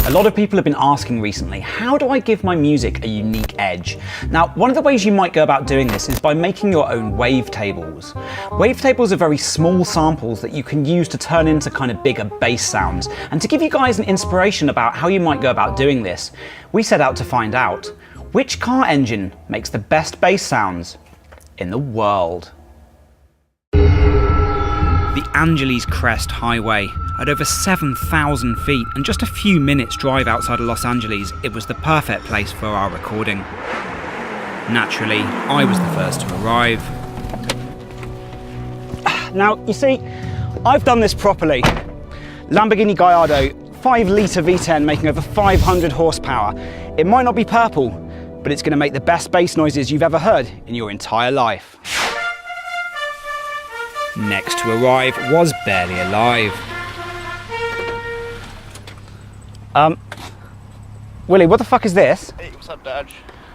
A lot of people have been asking recently, how do I give my music a unique edge? Now, one of the ways you might go about doing this is by making your own wavetables. Wavetables are very small samples that you can use to turn into kind of bigger bass sounds. And to give you guys an inspiration about how you might go about doing this, we set out to find out which car engine makes the best bass sounds in the world. The Angeles Crest Highway. At over 7,000 feet and just a few minutes drive outside of Los Angeles, it was the perfect place for our recording. Naturally, I was the first to arrive. Now, you see, I've done this properly. Lamborghini Gallardo, 5-litre V10 making over 500 horsepower. It might not be purple, but it's going to make the best bass noises you've ever heard in your entire life. Next to arrive was Barely Alive. Willie, what the fuck is this? Hey, what's up, Dodge?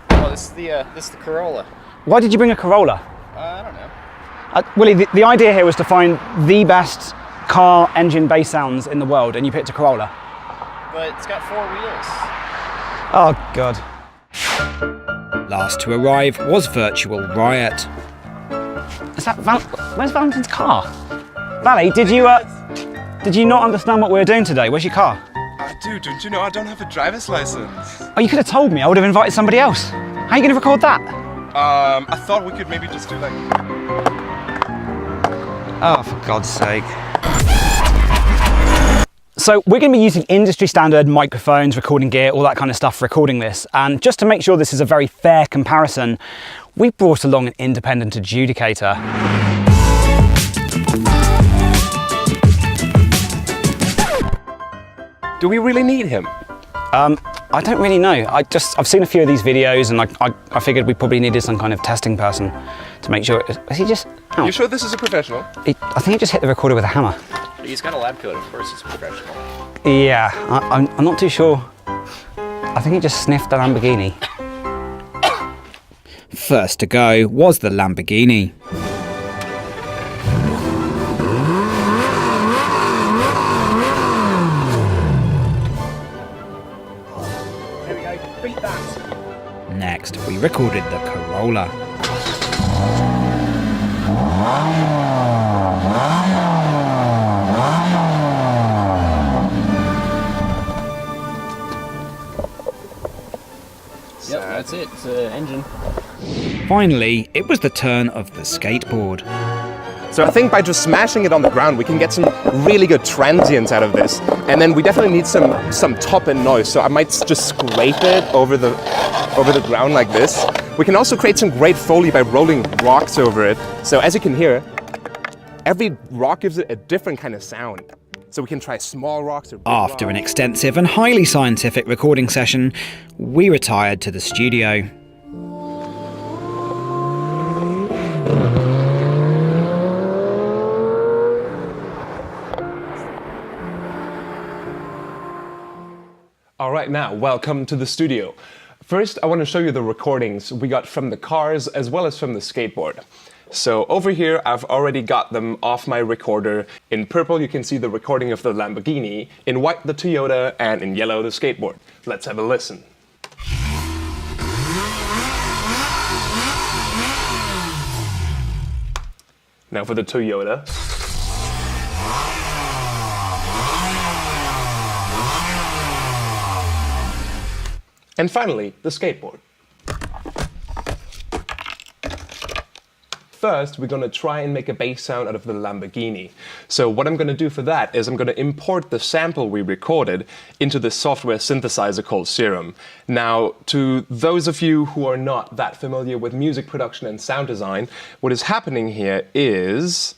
Oh, this is the Corolla. Why did you bring a Corolla? I don't know. Willie, the idea here was to find the best car engine bass sounds in the world, and you picked a Corolla. But it's got 4 wheels. Oh, God. Last to arrive was Virtual Riot. Is that where's Valentin's car? Valley, did you not understand what we were doing today? Where's your car? Dude, don't you know I don't have a driver's license? Oh, you could have told me. I would have invited somebody else. How are you going to record that? I thought we could maybe just do like... Oh, for God's sake. So we're going to be using industry standard microphones, recording gear, all that kind of stuff for recording this. And just to make sure this is a very fair comparison, we brought along an independent adjudicator. Do we really need him? I don't really know. I've seen a few of these videos and I figured we probably needed some kind of testing person to make sure. Is he just... Oh. You sure this is a professional? I think he just hit the recorder with a hammer. He's got a lab coat, of course he's professional. Yeah, I'm not too sure. I think he just sniffed the Lamborghini. First to go was the Lamborghini. There we go, beat that. Next, we recorded the Corolla. Yep, that's it. It's an engine. Finally, it was the turn of the skateboard. So I think by just smashing it on the ground, we can get some really good transients out of this. And then we definitely need some top-end noise. So I might just scrape it over the ground like this. We can also create some great Foley by rolling rocks over it. So as you can hear, every rock gives it a different kind of sound. So we can try small rocks or big After rocks. an extensive and highly scientific recording session, we retired to the studio. All right, now, welcome to the studio. First, I want to show you the recordings we got from the cars as well as from the skateboard. So over here, I've already got them off my recorder. In purple, you can see the recording of the Lamborghini. In white, the Toyota, and in yellow, the skateboard. Let's have a listen. Now for the Toyota. And finally, the skateboard. First, we're going to try and make a bass sound out of the Lamborghini. So what I'm going to do for that is I'm going to import the sample we recorded into this software synthesizer called Serum. Now, to those of you who are not that familiar with music production and sound design, what is happening here is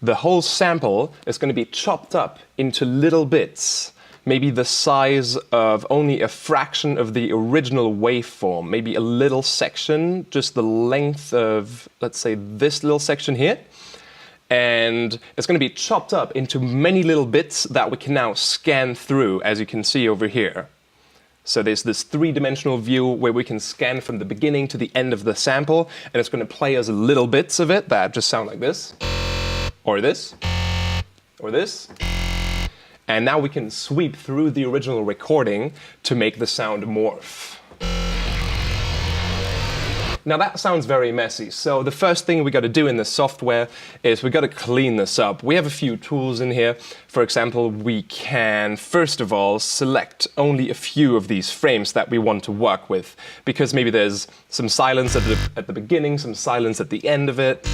the whole sample is going to be chopped up into little bits. Maybe the size of only a fraction of the original waveform, maybe a little section, just the length of, let's say, this little section here. And it's going to be chopped up into many little bits that we can now scan through, as you can see over here. So there's this three-dimensional view where we can scan from the beginning to the end of the sample, and it's going to play us little bits of it that just sound like this, or this, or this. And now we can sweep through the original recording to make the sound morph. Now that sounds very messy, so the first thing we got to do in the software is we got to clean this up. We have a few tools in here. For example, we can first of all select only a few of these frames that we want to work with, because maybe there's some silence at the beginning, some silence at the end of it.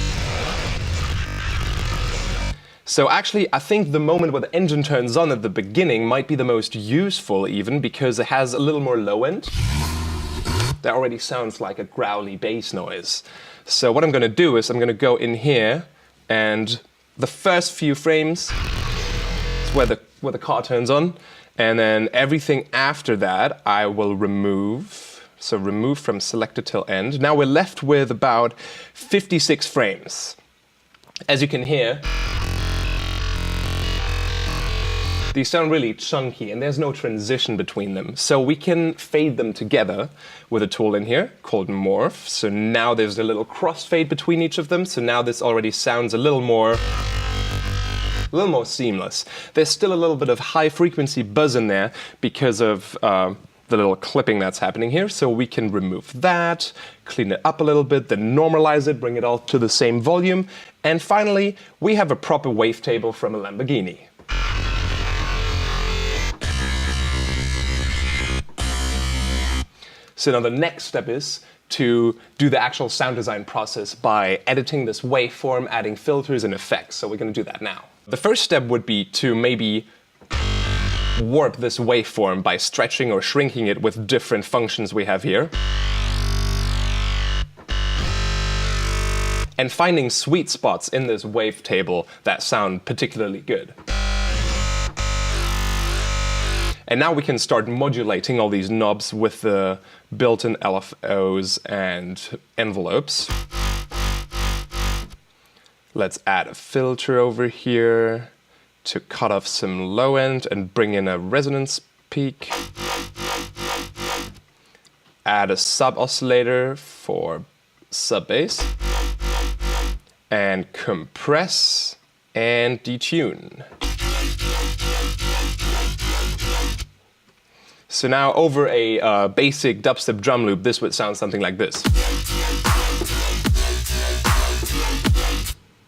So actually, I think the moment where the engine turns on at the beginning might be the most useful even, because it has a little more low end. That already sounds like a growly bass noise. So what I'm going to do is I'm going to go in here, and the first few frames is where the car turns on, and then everything after that I will remove. So remove from selector till end. Now we're left with about 56 frames. As you can hear, these sound really chunky and there's no transition between them. So we can fade them together with a tool in here called Morph. So now there's a little crossfade between each of them. So now this already sounds a little more seamless. There's still a little bit of high frequency buzz in there because of the little clipping that's happening here. So we can remove that, clean it up a little bit, then normalize it, bring it all to the same volume. And finally, we have a proper wavetable from a Lamborghini. So now the next step is to do the actual sound design process by editing this waveform, adding filters and effects. So we're going to do that now. The first step would be to maybe warp this waveform by stretching or shrinking it with different functions we have here. And finding sweet spots in this wavetable that sound particularly good. And now we can start modulating all these knobs with the built-in LFOs and envelopes. Let's add a filter over here to cut off some low end and bring in a resonance peak. Add a sub-oscillator for sub-bass. And compress and detune. So now over a basic dubstep drum loop, this would sound something like this.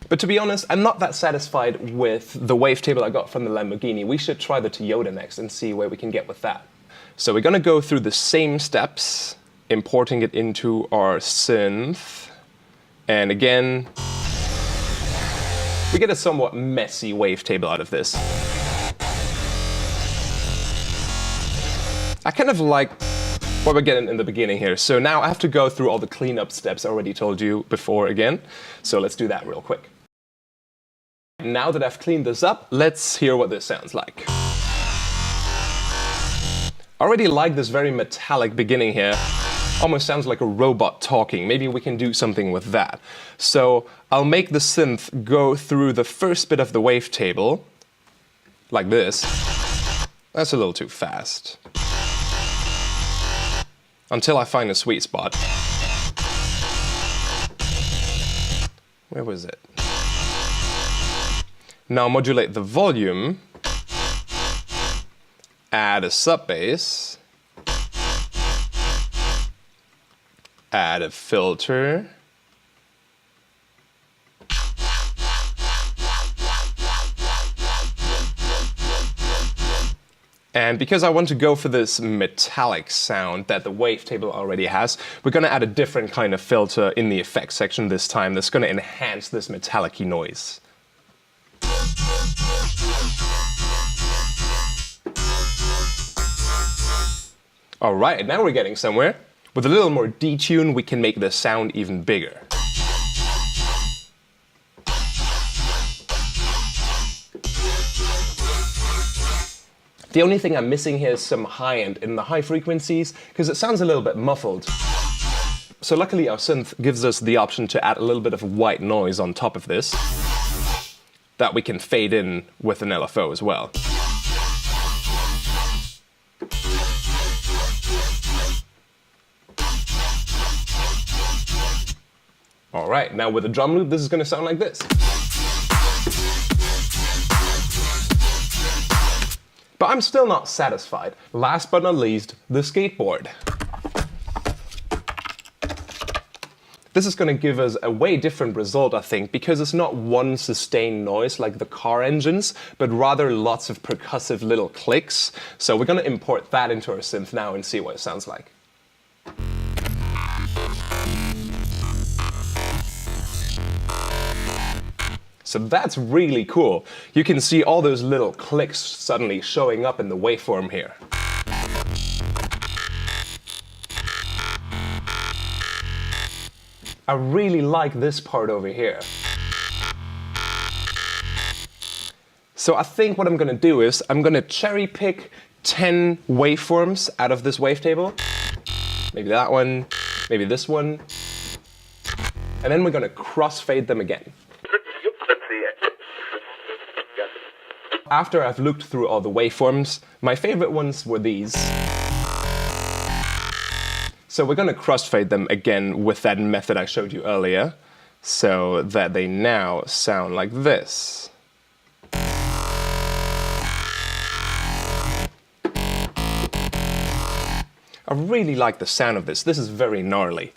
But to be honest, I'm not that satisfied with the wavetable I got from the Lamborghini. We should try the Toyota next and see where we can get with that. So we're going to go through the same steps, importing it into our synth. And again, we get a somewhat messy wavetable out of this. I kind of like what we're getting in the beginning here. So now I have to go through all the cleanup steps I already told you before again. So let's do that real quick. Now that I've cleaned this up, let's hear what this sounds like. I already like this very metallic beginning here. Almost sounds like a robot talking. Maybe we can do something with that. So I'll make the synth go through the first bit of the wavetable, like this. That's a little too fast. Until I find a sweet spot. Where was it? Now modulate the volume, add a sub-bass, add a filter, and because I want to go for this metallic sound that the wavetable already has, we're going to add a different kind of filter in the effects section this time that's going to enhance this metallic-y noise. Alright, now we're getting somewhere. With a little more detune, we can make the sound even bigger. The only thing I'm missing here is some high end in the high frequencies, because it sounds a little bit muffled. So luckily our synth gives us the option to add a little bit of white noise on top of this, that we can fade in with an LFO as well. Alright, now with the drum loop, this is going to sound like this. But I'm still not satisfied. Last but not least, the skateboard. This is going to give us a way different result, I think, because it's not one sustained noise like the car engines, but rather lots of percussive little clicks. So we're going to import that into our synth now and see what it sounds like. So that's really cool. You can see all those little clicks suddenly showing up in the waveform here. I really like this part over here. So I think what I'm going to do is I'm going to cherry pick 10 waveforms out of this wavetable. Maybe that one, maybe this one. And then we're going to crossfade them again. After I've looked through all the waveforms, my favorite ones were these. So we're going to crossfade them again with that method I showed you earlier, so that they now sound like this. I really like the sound of this. This is very gnarly.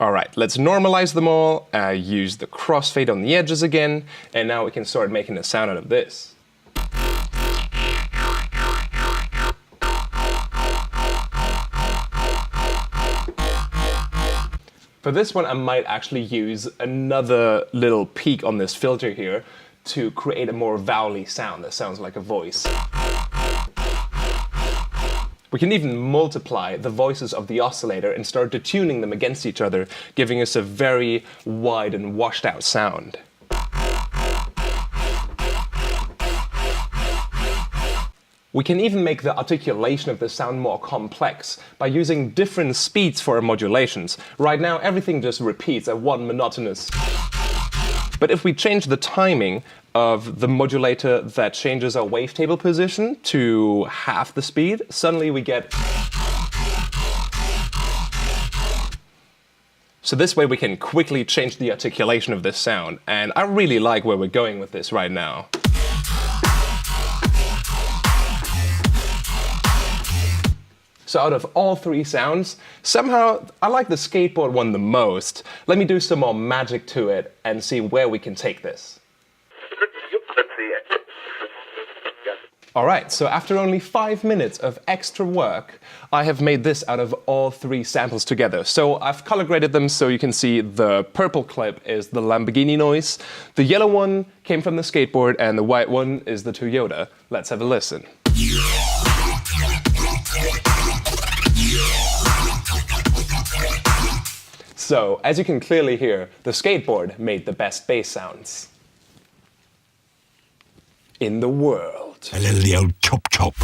All right, let's normalize them all, use the crossfade on the edges again, and now we can start making a sound out of this. For this one, I might actually use another little peak on this filter here to create a more vowel-y sound that sounds like a voice. We can even multiply the voices of the oscillator and start detuning them against each other, giving us a very wide and washed out sound. We can even make the articulation of the sound more complex by using different speeds for our modulations. Right now, everything just repeats at one monotonous. But if we change the timing of the modulator that changes our wavetable position to half the speed, suddenly we get... So this way we can quickly change the articulation of this sound, and I really like where we're going with this right now. So out of all three sounds, somehow I like the skateboard one the most. Let me do some more magic to it and see where we can take this. Alright, so after only 5 minutes of extra work, I have made this out of all three samples together. So I've color graded them so you can see the purple clip is the Lamborghini noise, the yellow one came from the skateboard, and the white one is the Toyota. Let's have a listen. So, as you can clearly hear, the skateboard made the best bass sounds in the world. A little chop chop.